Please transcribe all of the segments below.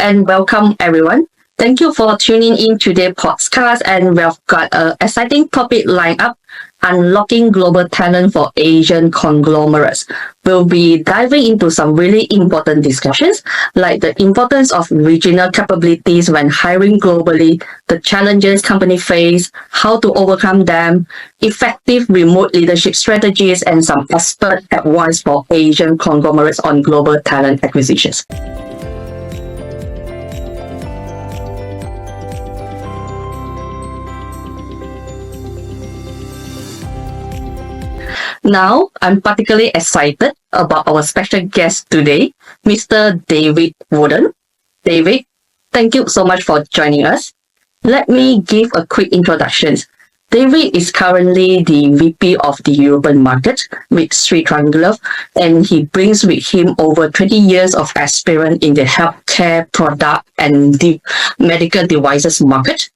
and welcome everyone. Thank you for tuning in today's podcast, and we've got an exciting topic lined up: unlocking global talent for Asian conglomerates. We'll be diving into some really important discussions, like the importance of regional capabilities when hiring globally, the challenges companies face, how to overcome them, effective remote leadership strategies, and some expert advice for Asian conglomerates on global talent acquisitions. Now, I'm particularly excited about our special guest today, Mr. David Vodden. David, thank you so much for joining us. Let me give a quick introduction. David is currently the VP of the European market with Sri Trang Gloves, and he brings with him over 20 years of experience in the healthcare product and the medical devices market.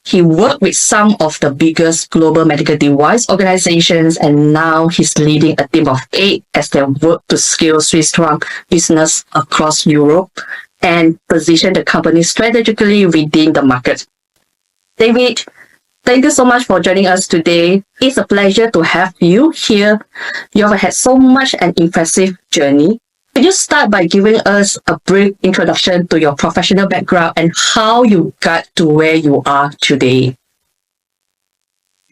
He worked with some of the biggest global medical device organizations, and now he's leading a team of 8 as they work to scale Sri Trang business across Europe and position the company strategically within the market. David, thank you so much for joining us today. It's a pleasure to have you here. You have had so much an impressive journey. Could you start by giving us a brief introduction to your professional background and how you got to where you are today?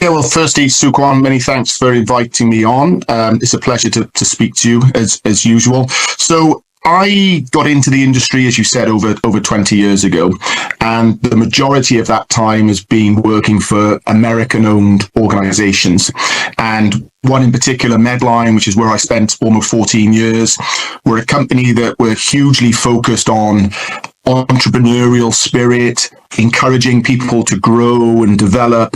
Yeah, well, firstly, Siu Kwan, many thanks for inviting me on. It's a pleasure to speak to you as usual. So I got into the industry, as you said, over 20 years ago, and the majority of that time has been working for American-owned organizations. And one in particular, Medline, which is where I spent almost 14 years, were a company that were hugely focused on entrepreneurial spirit, encouraging people to grow and develop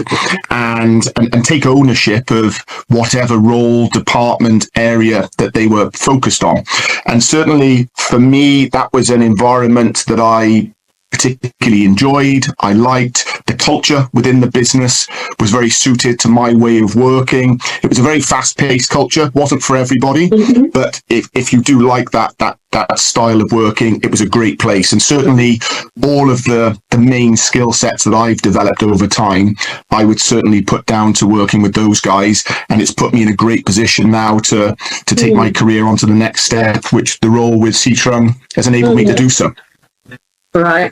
and take ownership of whatever role, department, area that they were focused on. And certainly for me, that was an environment that I particularly enjoyed. I liked the culture within the business, was very suited to my way of working. It was a very fast-paced culture, wasn't for everybody, but if you do like that style of working, it was a great place. And certainly all of the main skill sets that I've developed over time, I would certainly put down to working with those guys. And it's put me in a great position now to take my career onto the next step, which the role with Sri Trang has enabled me to do so. Right.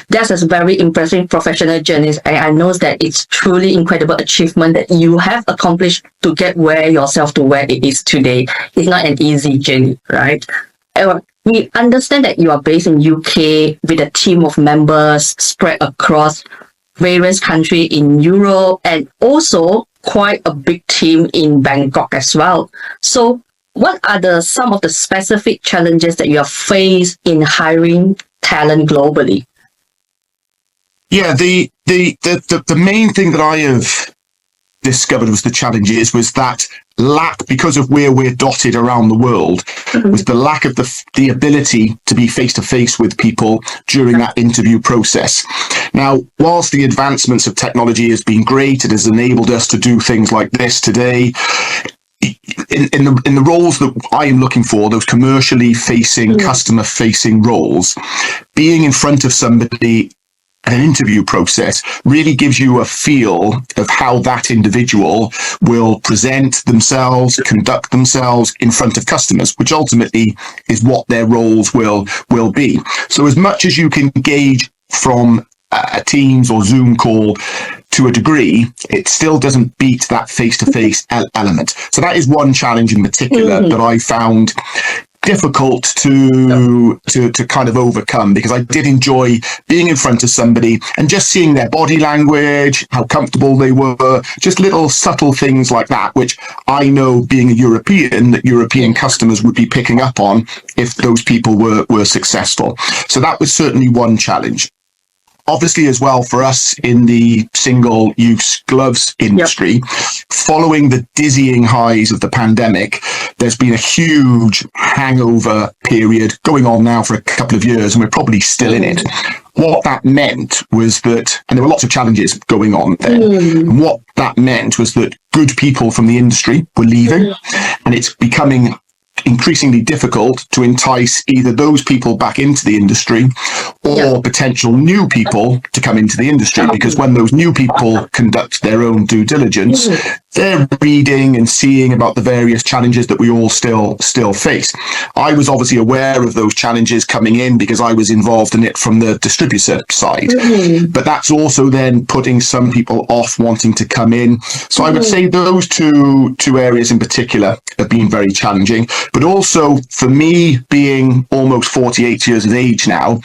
That's a very impressive professional journey. I know that it's truly incredible achievement that you have accomplished to get yourself to where it is today. It's not an easy journey, right? We understand that you are based in UK with a team of members spread across various countries in Europe and also quite a big team in Bangkok as well. So what are some of the specific challenges that you have faced in hiring talent globally? Yeah, the main thing that I have discovered was that lack, because of where we're dotted around the world, was the lack of the ability to be face to face with people during that interview process. Now, whilst the advancements of technology has been great, it has enabled us to do things like this today. In the roles that I am looking for, those commercially facing, customer facing roles, being in front of somebody at an interview process really gives you a feel of how that individual will present themselves, conduct themselves in front of customers, which ultimately is what their roles will be. So as much as you can gauge from a Teams or Zoom call to a degree, it still doesn't beat that face-to-face element. So that is one challenge in particular that I found difficult to kind of overcome, because I did enjoy being in front of somebody and just seeing their body language, how comfortable they were, just little subtle things like that, which I know, being a European, that European customers would be picking up on if those people were successful. So that was certainly one challenge. Obviously, as well, for us in the single-use gloves industry, following the dizzying highs of the pandemic, there's been a huge hangover period going on now for a couple of years, and we're probably still in it. What that meant was that, and there were lots of challenges going on there, and what that meant was that good people from the industry were leaving, and it's becoming increasingly difficult to entice either those people back into the industry or potential new people to come into the industry, because when those new people conduct their own due diligence, they're reading and seeing about the various challenges that we all still face. I was obviously aware of those challenges coming in because I was involved in it from the distributor side, but that's also then putting some people off wanting to come in. So I would say those two areas in particular have been very challenging. But also for me, being almost 48 years of age now,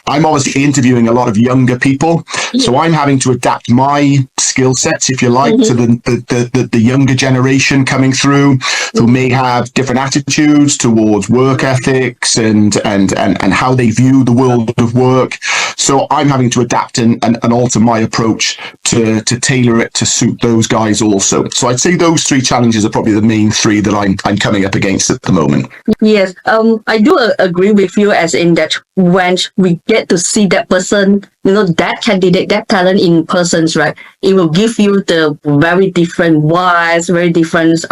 I'm obviously interviewing a lot of younger people. So I'm having to adapt my skill sets, if you like, to the younger generation coming through, who may have different attitudes towards work ethics and how they view the world of work. So I'm having to adapt and alter my approach to tailor it to suit those guys also. So I'd say those three challenges are probably the main three that I'm coming up against at the moment. Yes, I do agree with you, as in that when we get to see that person, that candidate, that talent in persons, right, it will give you the very different vibes, very different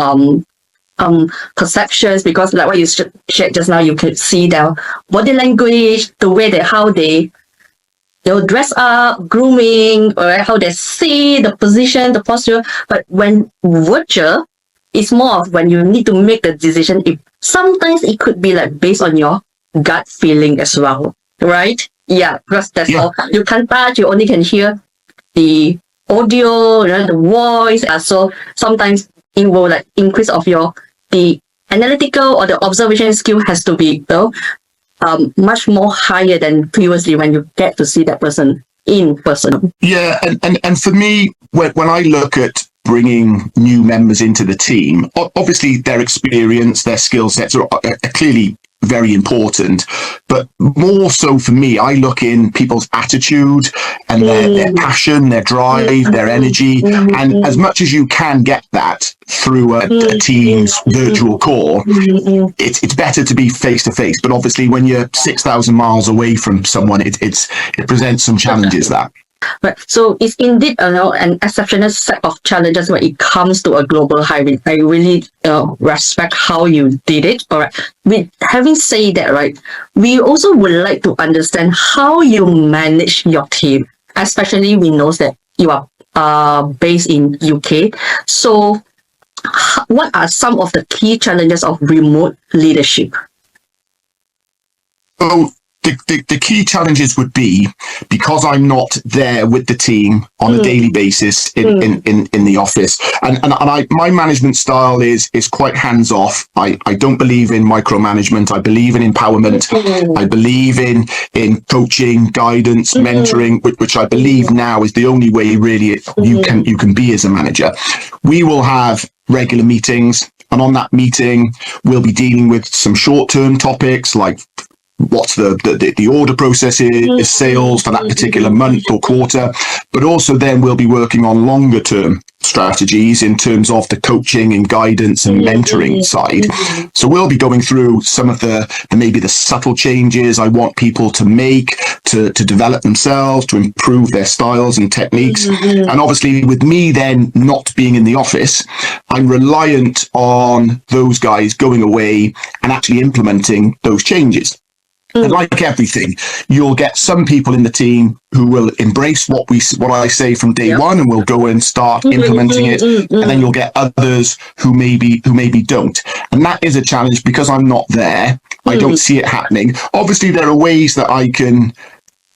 perceptions, because like what you shared just now, you can see their body language, the way how they'll dress up, grooming, or how they see the position, the posture. But when virtual, it's more of when you need to make the decision. Sometimes it could be like based on your gut feeling as well, right? Yeah, because that's all. You can't touch, you only can hear the audio, the voice. So sometimes it will like increase of the analytical or the observation skill has to be much more higher than previously when you get to see that person in person. Yeah, and for me, when I look at bringing new members into the team, obviously their experience, their skill sets are clearly very important, but more so for me, I look in people's attitude and their passion, their drive, their energy, and as much as you can get that through a team's virtual call, it's better to be face to face. But obviously, when you're 6,000 miles away from someone, it presents some challenges. That. Right. So it's indeed an exceptional set of challenges when it comes to a global hiring. I really respect how you did it. All right. With having said that, right, we also would like to understand how you manage your team, especially we know that you are based in UK. So what are some of the key challenges of remote leadership? So the key challenges would be, because I'm not there with the team on a daily basis in the office, and my management style is quite hands off. I don't believe in micromanagement. I believe in empowerment. I believe in coaching, guidance, mentoring, which I believe now is the only way really you can be as a manager. We will have regular meetings, and on that meeting we'll be dealing with some short-term topics like what's the order process is, sales for that particular month or quarter, but also then we'll be working on longer term strategies in terms of the coaching and guidance and mentoring side. So we'll be going through some of maybe the subtle changes I want people to make to develop themselves, to improve their styles and techniques. And obviously with me then not being in the office, I'm reliant on those guys going away and actually implementing those changes. And like everything, you'll get some people in the team who will embrace what I say from day one and will go and start implementing it, and then you'll get others who maybe don't. And that is a challenge because I'm not there. I don't see it happening. Obviously, there are ways that I can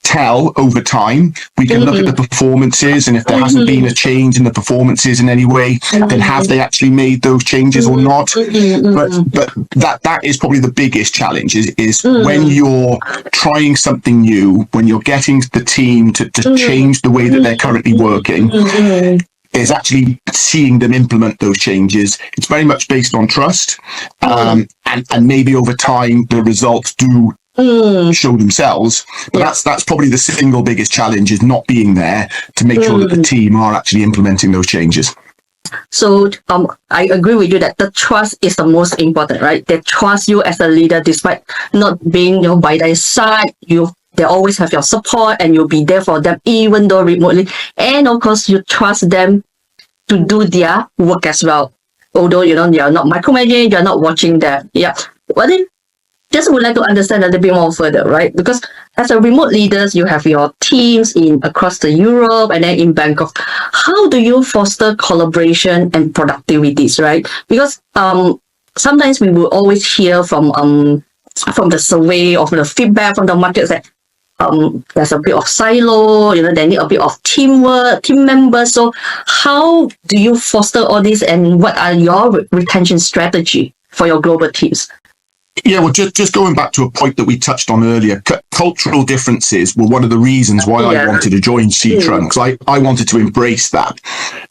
tell over time. We can look at the performances, and if there hasn't been a change in the performances in any way, then have they actually made those changes or not? But that is probably the biggest challenge is when you're trying something new, when you're getting the team to change the way that they're currently working, is actually seeing them implement those changes. It's very much based on trust, and maybe over time the results do show themselves, but that's probably the single biggest challenge, is not being there to make sure that the team are actually implementing those changes. So I agree with you that the trust is the most important, right? They trust you as a leader despite not being by their side. They always have your support and you'll be there for them even though remotely, and of course you trust them to do their work as well. although you're not micromanaging, you're not watching that. Yeah. But then just would like to understand a little bit more further, right? Because as a remote leaders, you have your teams in across the Europe and then in Bangkok. How do you foster collaboration and productivities, right? Because sometimes we will always hear from the survey or from the feedback from the markets that there's a bit of silo, they need a bit of teamwork, team members. So how do you foster all this, and what are your retention strategy for your global teams? Yeah, well, just going back to a point that we touched on earlier, cultural differences were one of the reasons why I wanted to join Sri Trang, because I wanted to embrace that.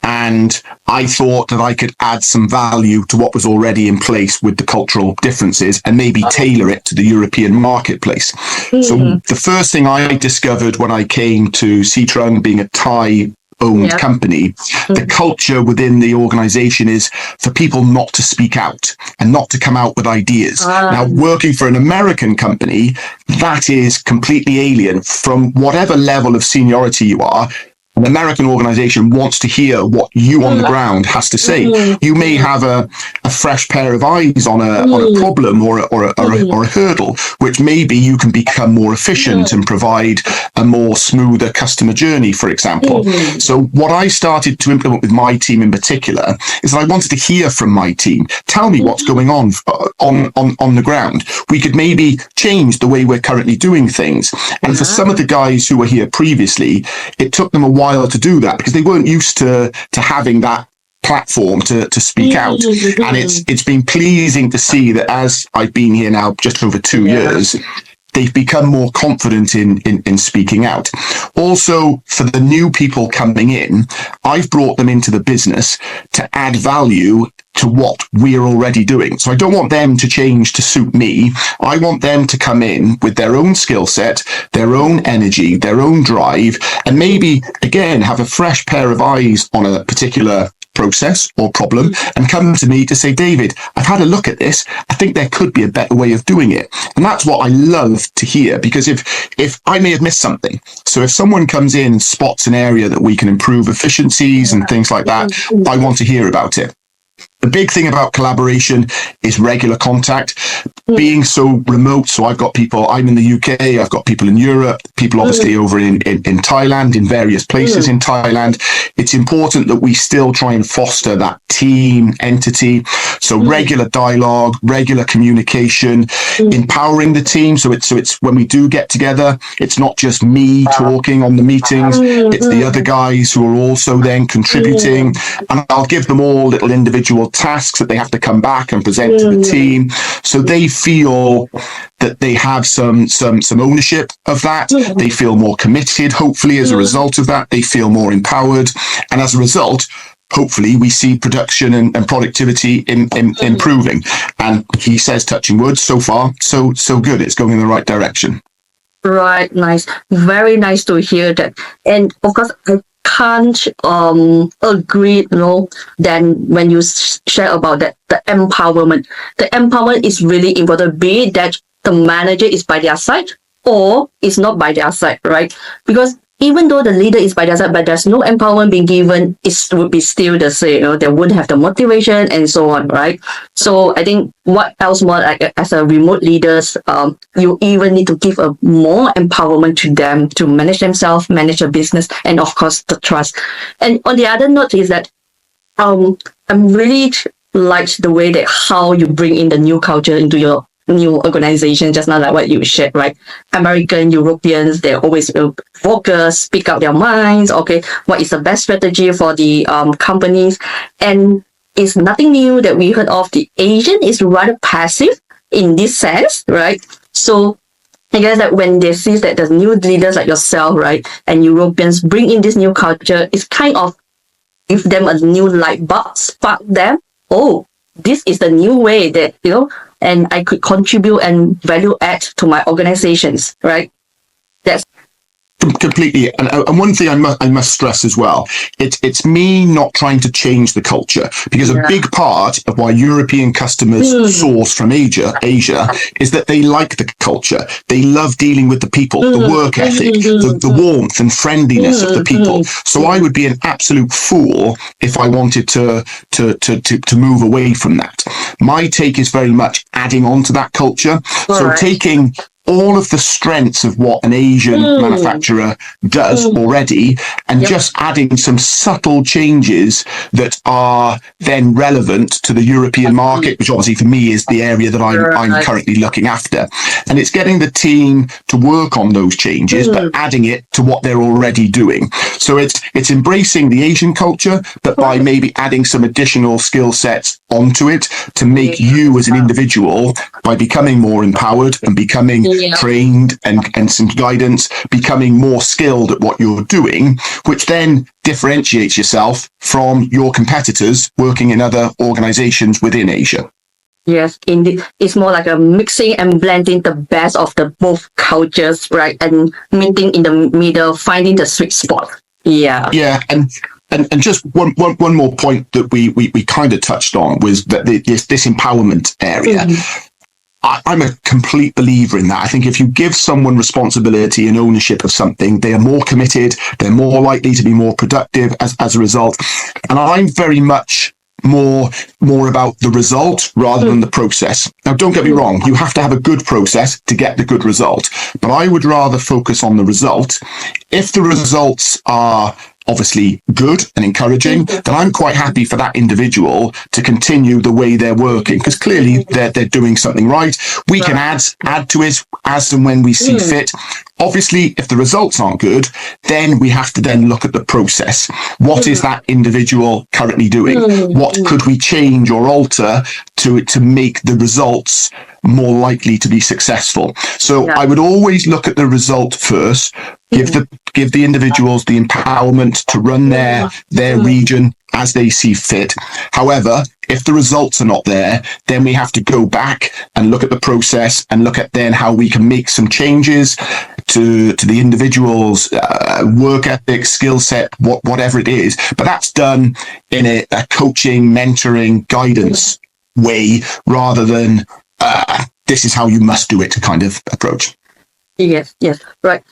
And I thought that I could add some value to what was already in place with the cultural differences and maybe tailor it to the European marketplace. So the first thing I discovered when I came to Sri Trang, being a Thai owned company, the culture within the organization is for people not to speak out and not to come out with ideas. Now, working for an American company, that is completely alien. From whatever level of seniority you are, an American organization wants to hear what you on the ground has to say. You may have a fresh pair of eyes on a problem or a hurdle, which maybe you can become more efficient and provide a more smoother customer journey, for example. So what I started to implement with my team in particular is that I wanted to hear from my team. Tell me what's going on the ground. We could maybe change the way we're currently doing things. And for some of the guys who were here previously, it took them a while to do that because they weren't used to having that platform to speak out. And it's been pleasing to see that as I've been here now just over 2 years, they've become more confident in speaking out. Also, for the new people coming in, I've brought them into the business to add value to what we're already doing. So I don't want them to change to suit me. I want them to come in with their own skill set, their own energy, their own drive, and maybe, again, have a fresh pair of eyes on a particular process or problem and come to me to say, David, I've had a look at this. I think there could be a better way of doing it. And that's what I love to hear, because if I may have missed something, so if someone comes in and spots an area that we can improve efficiencies and things like that, I want to hear about it. The big thing about collaboration is regular contact. Being so remote, so I've got people, I'm in the UK, I've got people in Europe, people obviously over in Thailand, in various places in Thailand. It's important that we still try and foster that team entity. So regular dialogue, regular communication, empowering the team. So it's when we do get together, it's not just me talking on the meetings, it's the other guys who are also then contributing. And I'll give them all little individual tasks that they have to come back and present to the team, so they feel that they have some ownership of that. They feel more committed. Hopefully, as a result of that, they feel more empowered, and as a result, hopefully, we see production and productivity improving. And he says, touching wood, so far, so good. It's going in the right direction. Right, nice, very nice to hear that. And of course, I can't agree, then when you share about that, the empowerment is really important, be it that the manager is by their side or is not by their side, right? Because even though the leader is by their side, but there's no empowerment being given, it would be still the same. They wouldn't have the motivation and so on, right? So I think what else more, like as a remote leaders, you even need to give a more empowerment to them to manage themselves, manage a business, and of course the trust. And on the other note is that I'm really liked the way that how you bring in the new culture into your new organization, just not like what you shared, right? American, Europeans, they're always focus, speak out their minds. Okay, what is the best strategy for the companies? And it's nothing new that we heard of. The Asian is rather passive in this sense, right? So I guess that when they see that the new leaders like yourself, right, and Europeans bring in this new culture, it's kind of give them a new light bulb, spark them. Oh, this is the new way that, and I could contribute and value add to my organizations, right? Completely. And one thing I must stress as well, it's me not trying to change the culture, because a big part of why European customers source from Asia is that they like the culture. They love dealing with the people, the work ethic, the warmth and friendliness of the people. So I would be an absolute fool if I wanted to move away from that. My take is very much adding on to that culture. So taking all of the strengths of what an Asian manufacturer does already, and just adding some subtle changes that are then relevant to the European market, which obviously for me is the area that I'm currently looking after. And it's getting the team to work on those changes, but adding it to what they're already doing. So it's embracing the Asian culture, but by maybe adding some additional skill sets onto it to make you as an individual, by becoming more empowered and becoming trained and some guidance, becoming more skilled at what you're doing, which then differentiates yourself from your competitors working in other organizations within Asia. Yes, indeed. It's more like a mixing and blending the best of the both cultures, right? And meeting in the middle, finding the sweet spot. Yeah. Yeah, and just one more point that we kind of touched on was that this empowerment area. I'm a complete believer in that. I think if you give someone responsibility and ownership of something, they are more committed, they're more likely to be more productive as a result. And I'm very much more about the result rather than the process. Now, don't get me wrong, you have to have a good process to get the good result, but I would rather focus on the result. If the results are obviously good and encouraging, then I'm quite happy for that individual to continue the way they're working, because clearly they're doing something right. We can add to it as and when we see fit. Obviously, if the results aren't good, then we have to then look at the process. What is that individual currently doing? What could we change or alter to make the results more likely to be successful? So I would always look at the result first, give the individuals the empowerment to run their region as they see fit. However, if the results are not there, then we have to go back and look at the process and look at then how we can make some changes to the individual's work ethic, skill set, whatever it is. But that's done in a coaching, mentoring, guidance way, rather than this is how you must do it kind of approach. Yes, right.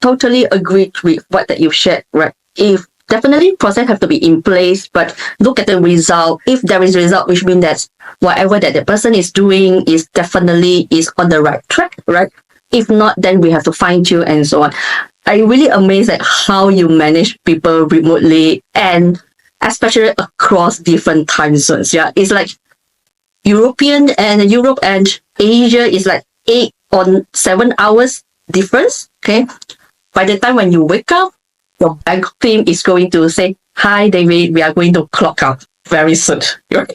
Totally agree with what that you shared, right? If definitely process have to be in place, but look at the result. If there is result, which means that whatever that the person is doing is definitely is on the right track, right? If not, then we have to fine tune and so on. I'm really amazed at how you manage people remotely, and especially across different time zones. Yeah, it's like Europe and Asia is like 8 or 7 hours difference. Okay, by the time when you wake up, your bank team is going to say, "Hi, David, we are going to clock out very soon." Right?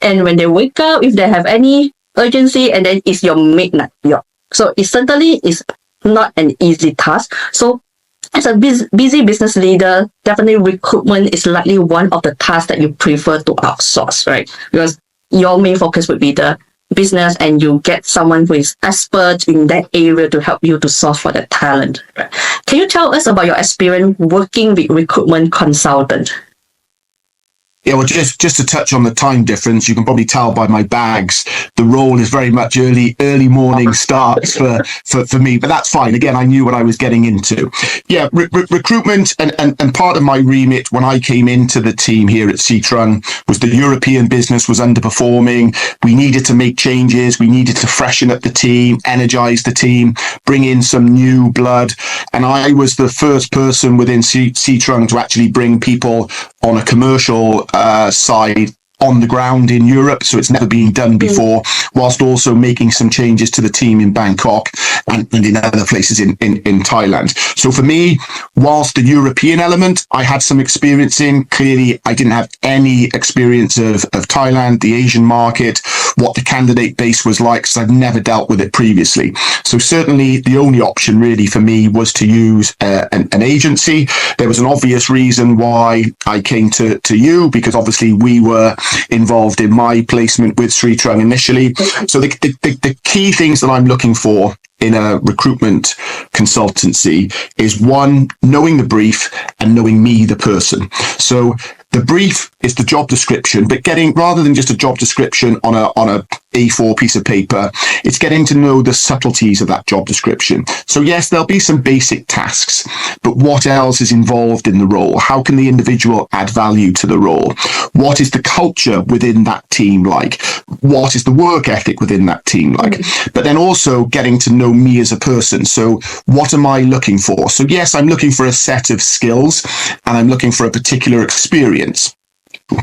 And when they wake up, if they have any urgency, and then it's your midnight. Yeah. So it certainly is not an easy task. So as a busy business leader, definitely recruitment is likely one of the tasks that you prefer to outsource, right? Because your main focus would be the business, and you get someone who is expert in that area to help you to source for the talent. Right? Can you tell us about your experience working with recruitment consultant? Yeah, well, just to touch on the time difference, you can probably tell by my bags, the role is very much early morning starts for me, but that's fine. Again, I knew what I was getting into. Yeah, recruitment and part of my remit when I came into the team here at Sri Trang was the European business was underperforming. We needed to make changes. We needed to freshen up the team, energize the team, bring in some new blood. And I was the first person within Sri Trang to actually bring people on a commercial side on the ground in Europe, so it's never been done before, whilst also making some changes to the team in Bangkok and in other places in Thailand. So for me, whilst the European element I had some experience in, clearly I didn't have any experience of Thailand, the Asian market, what the candidate base was like, because I've never dealt with it previously. So certainly the only option really for me was to use an agency. There was an obvious reason why I came to you, because obviously we were involved in my placement with Sri Trang initially. So the key things that I'm looking for in a recruitment consultancy is one, knowing the brief and knowing me, the person. So the brief is the job description, but getting, rather than just a job description on a A4 piece of paper, it's getting to know the subtleties of that job description. So yes, there'll be some basic tasks, but what else is involved in the role? How can the individual add value to the role? What is the culture within that team like? What is the work ethic within that team like? But then also getting to know me as a person. So what am I looking for? So yes, I'm looking for a set of skills and I'm looking for a particular experience.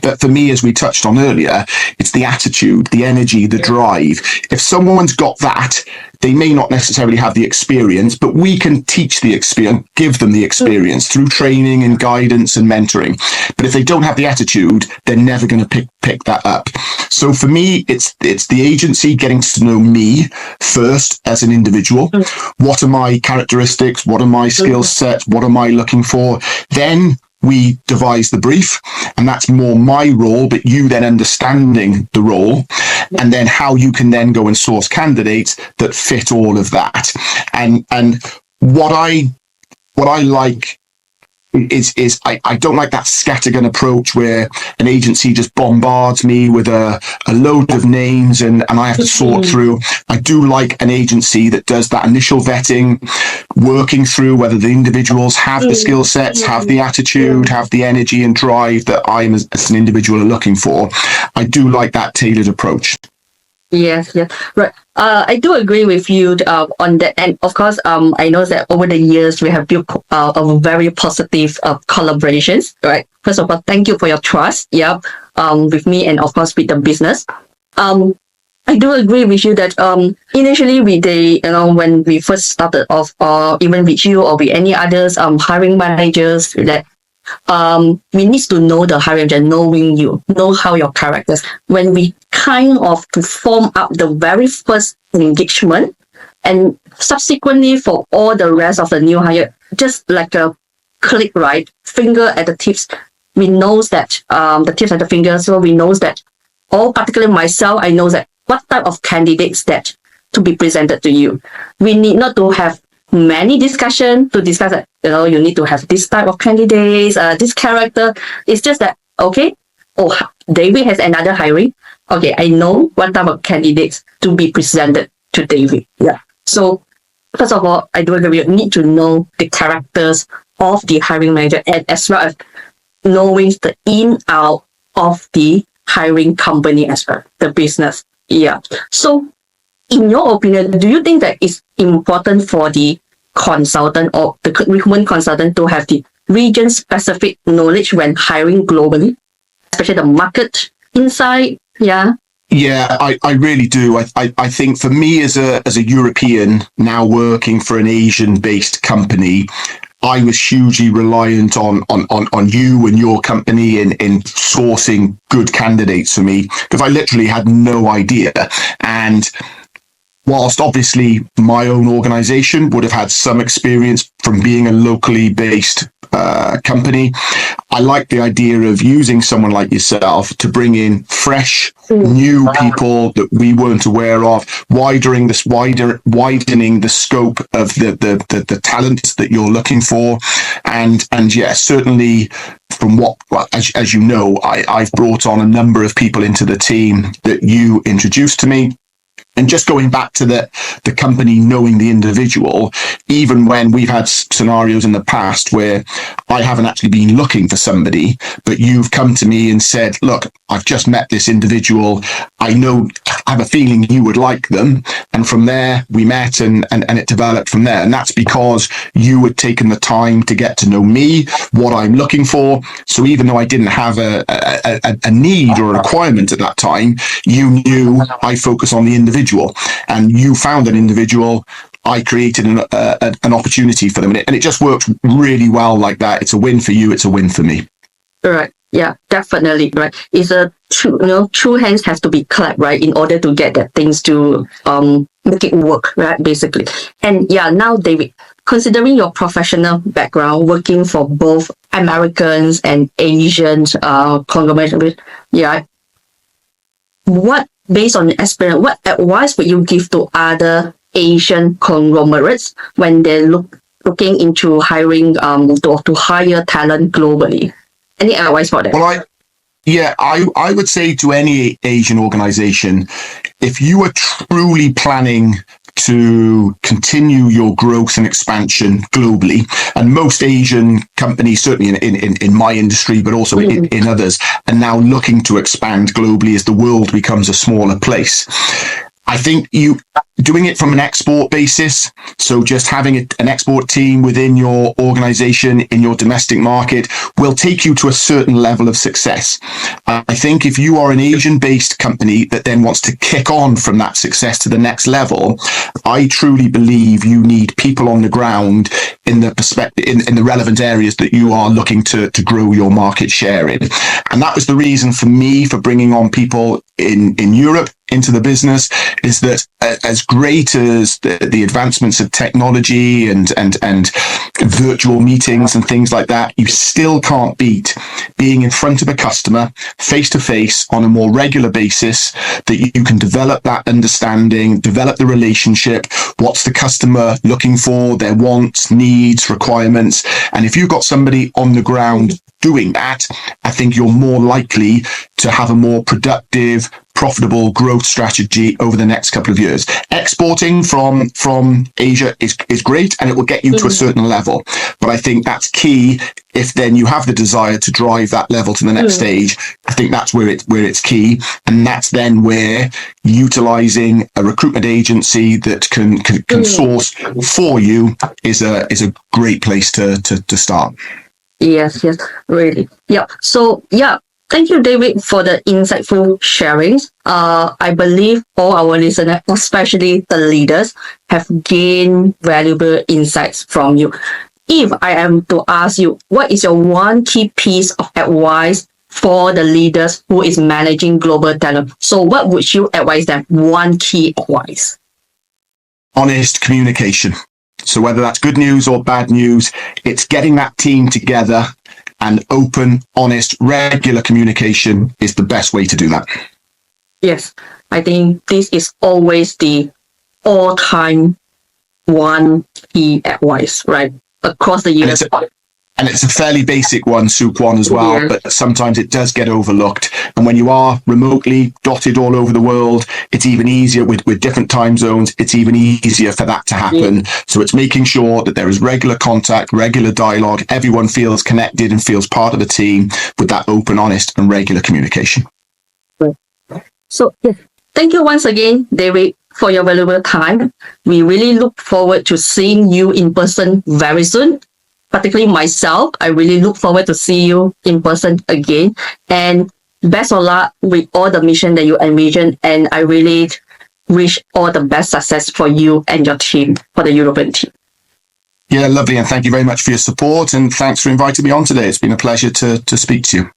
But for me, as we touched on earlier, it's the attitude, the energy, the drive. If someone's got that, they may not necessarily have the experience, but we can teach the experience, give them the experience through training and guidance and mentoring. But if they don't have the attitude, they're never going to pick that up. So for me, it's the agency getting to know me first as an individual. What are my characteristics? What are my skill sets? What am I looking for? Then we devise the brief, and that's more my role, but you then understanding the role, and then how you can then go and source candidates that fit all of that. And what I like is I don't like that scattergun approach where an agency just bombards me with a load of names and I have to sort through. I do like an agency that does that initial vetting, working through whether the individuals have the skill sets, have the attitude, have the energy and drive that I'm as an individual are looking for. I do like that tailored approach. Yes, right. I do agree with you on that, and of course, I know that over the years we have built a very positive collaborations. Right. First of all, thank you for your trust. With me and of course with the business. I do agree with you that initially when we first started off, or even with you or with any others hiring managers, that we need to know the hiring manager, knowing you, know how your characters. When we kind of to form up the very first engagement, and subsequently for all the rest of the new hire, just like a click, right? Finger at the tips. We knows that the tips at the finger, so we knows that, or particularly myself, I know that what type of candidates that to be presented to you. We need not to have many discussion to discuss that, you need to have this type of candidates, this character. It's just that, okay, David has another hiring. Okay, I know what type of candidates to be presented to David. Yeah. So first of all, I do agree, you need to know the characters of the hiring manager, and as well as knowing the in out of the hiring company as well, the business. Yeah. So in your opinion, do you think that it's important for the consultant or the recruitment consultant to have the region-specific knowledge when hiring globally, especially the market insight? Yeah. Yeah, I really do. I think for me as a European now working for an Asian-based company, I was hugely reliant on you and your company in sourcing good candidates for me, because I literally had no idea. And whilst obviously my own organization would have had some experience from being a locally based company, I like the idea of using someone like yourself to bring in fresh, new people that we weren't aware of, widening the scope of the talent that you're looking for, and yeah, certainly from as you know, I've brought on a number of people into the team that you introduced to me. And just going back to the company knowing the individual, even when we've had scenarios in the past where I haven't actually been looking for somebody, but you've come to me and said, look, I've just met this individual. I have a feeling you would like them. And from there, we met and it developed from there. And that's because you had taken the time to get to know me, what I'm looking for. So even though I didn't have a need or a requirement at that time, you knew I focus on the individual. And you found an individual. I created an opportunity for them, and it just worked really well like that. It's a win for you. It's a win for me. Right. Yeah, definitely. Right. It's a true hands have to be clapped, right, in order to get that things to make it work, right, basically. And yeah, now David, considering your professional background, working for both Americans and Asians, conglomerates, yeah, based on your experience, what advice would you give to other Asian conglomerates when they're looking into hiring to hire talent globally? Any advice for that? Well, I would say to any Asian organization, if you are truly planning to continue your growth and expansion globally, and most Asian companies, certainly in my industry, but also in others, are now looking to expand globally as the world becomes a smaller place. I think you doing it from an export basis, so just having an export team within your organization in your domestic market will take you to a certain level of success. I think if you are an Asian-based company that then wants to kick on from that success to the next level, I truly believe you need people on the ground in the perspective in the relevant areas that you are looking to grow your market share in. And that was the reason for me for bringing on people in Europe into the business, is that as great as the advancements of technology and virtual meetings and things like that, you still can't beat being in front of a customer face to face on a more regular basis, that you can develop that understanding, develop the relationship. What's the customer looking for, their wants, needs, requirements? And if you've got somebody on the ground doing that, I think you're more likely to have a more productive, profitable growth strategy over the next couple of years. Exporting from Asia is great, and it will get you to a certain level. But I think that's key. If then you have the desire to drive that level to the next stage, I think that's where it's key. And that's then where utilizing a recruitment agency that can source for you is a great place to start. Yes, really. Yeah. So, thank you, David, for the insightful sharings. I believe all our listeners, especially the leaders, have gained valuable insights from you. If I am to ask you, what is your one key piece of advice for the leaders who is managing global talent? So what would you advise them? One key advice. Honest communication. So whether that's good news or bad news, it's getting that team together, and open, honest, regular communication is the best way to do that. Yes, I think this is always the all-time one key advice, right? Across the years. And it's a fairly basic one, Siu Kwan, as well, but sometimes it does get overlooked. And when you are remotely dotted all over the world, it's even easier with different time zones. It's even easier for that to happen. So it's making sure that there is regular contact, regular dialogue. Everyone feels connected and feels part of the team with that open, honest, and regular communication. So, thank you once again, David, for your valuable time. We really look forward to seeing you in person very soon. Particularly myself, I really look forward to see you in person again. And best of luck with all the mission that you envision. And I really wish all the best success for you and your team, for the European team. Yeah, lovely. And thank you very much for your support. And thanks for inviting me on today. It's been a pleasure to speak to you.